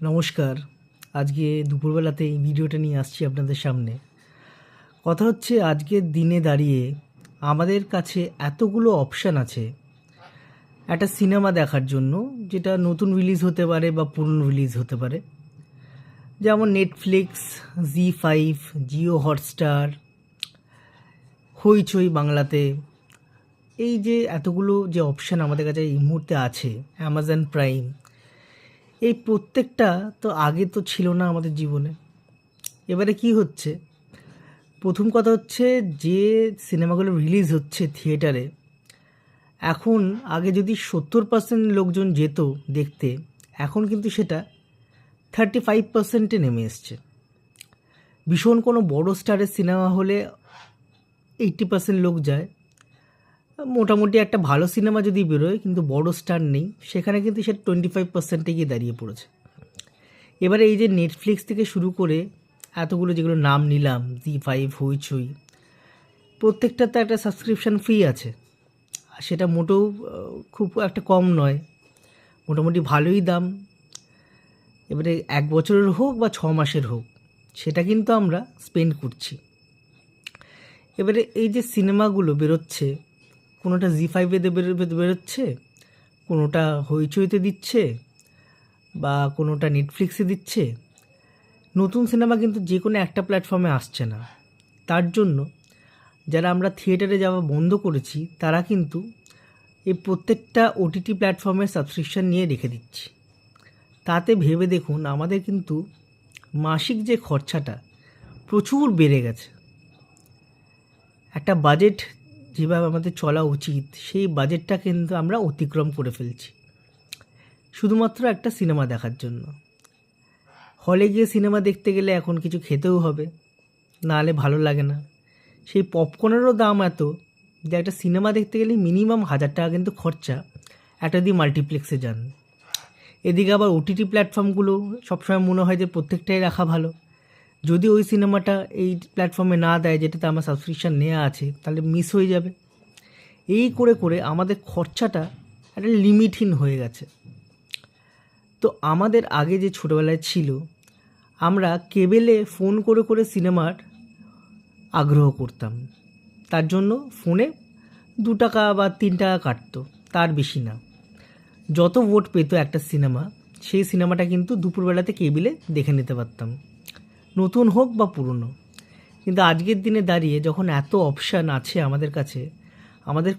নমস্কার। আজকে দুপুরবেলাতে এই ভিডিওটা নিয়ে আসছি আপনাদের সামনে। কথা হচ্ছে আজকের দিনে দাঁড়িয়ে আমাদের কাছে এতগুলো অপশান আছে একটা সিনেমা দেখার জন্য, যেটা নতুন রিলিজ হতে পারে বা পুরনো রিলিজ হতে পারে। যেমন নেটফ্লিক্স, জি5, জিও হটস্টার, হইচই বাংলাতে। এই যে এতগুলো যে অপশান আমাদের কাছে এই মুহূর্তে আছে, অ্যামাজন প্রাইম, এই প্রত্যেকটা তো আগে তো ছিল না আমাদের জীবনে। এবারে কি হচ্ছে, প্রথম কথা হচ্ছে যে সিনেমাগুলো রিলিজ হচ্ছে থিয়েটারে, এখন আগে যদি 70% লোকজন যেত দেখতে, এখন কিন্তু সেটা 35%-এ নেমে এসছে। ভীষণ কোনো বড় স্টারের সিনেমা হলে 80% লোক যায়। মোটামুটি একটা ভালো সিনেমা যদি বেরোয় কিন্তু বড় স্টার নেই, সেখানে কিন্তু সেটা 25%-এ গিয়ে দাঁড়িয়ে পড়েছে। এবারে এই যে নেটফ্লিক্স থেকে শুরু করে এতগুলো যেগুলো নাম নিলাম, জি5, হইচই, প্রত্যেকটাতে একটা সাবস্ক্রিপশান ফি আছে। আর সেটা মোটেও খুব একটা কম নয়, মোটামুটি ভালোই দাম। এবারে 1 বছরের হোক বা 6 মাসের হোক, সেটা কিন্তু আমরা স্পেন্ড করছি। এবারে এই যে সিনেমাগুলো বেরোচ্ছে, কোনোটা জি5-এতে বেরোচ্ছে, কোনোটা হইচইতে দিচ্ছে, বা কোনোটা নেটফ্লিক্সে দিচ্ছে। নতুন সিনেমা কিন্তু যে কোনো একটা প্ল্যাটফর্মে আসছে না। তার জন্য যারা আমরা থিয়েটারে যাওয়া বন্ধ করেছি, তারা কিন্তু এই প্রত্যেকটা ওটিটি প্ল্যাটফর্মের সাবস্ক্রিপশান নিয়ে রেখে দিচ্ছি। তাতে ভেবে দেখুন, আমাদের কিন্তু মাসিক যে খরচাটা প্রচুর বেড়ে গেছে। একটা বাজেট যেভাবে আমাদের চলা উচিত, সেই বাজেটটা কিন্তু আমরা অতিক্রম করে ফেলছি শুধুমাত্র একটা সিনেমা দেখার জন্য। হলে গিয়ে সিনেমা দেখতে গেলে এখন কিছু খেতেও হবে, নাহলে ভালো লাগে না। সেই পপকর্নেরও দাম এত যে একটা সিনেমা দেখতে গেলে মিনিমাম 1000 টাকা কিন্তু খরচা, একটা দিয়ে মাল্টিপ্লেক্সে যান। এদিকে আবার ওটিটি প্ল্যাটফর্মগুলো সবসময় মনে হয় যে প্রত্যেকটাই রাখা ভালো। যদি ওই সিনেমাটা এই প্ল্যাটফর্মে না দেয় যেটাতে আমার সাবস্ক্রিপশান নেওয়া আছে, তাহলে মিস হয়ে যাবে। এই করে করে আমাদের খরচাটা একটা লিমিটহীন হয়ে গেছে। তো আমাদের আগে যে ছোটোবেলায় ছিল, আমরা কেবেলে ফোন করে করে সিনেমার আগ্রহ করতাম। তার জন্য ফোনে 2 টাকা বা 3 টাকা কাটতো, তার বেশি না। যত ভোট পেতো একটা সিনেমা, সেই সিনেমাটা কিন্তু দুপুরবেলাতে কেবিলে দেখে নিতে পারতাম, নতুন হোক বা পুরনো। কিন্তু আজকের দিনে দাঁড়িয়ে যখন এত অপশান আছে আমাদের কাছে, আমাদের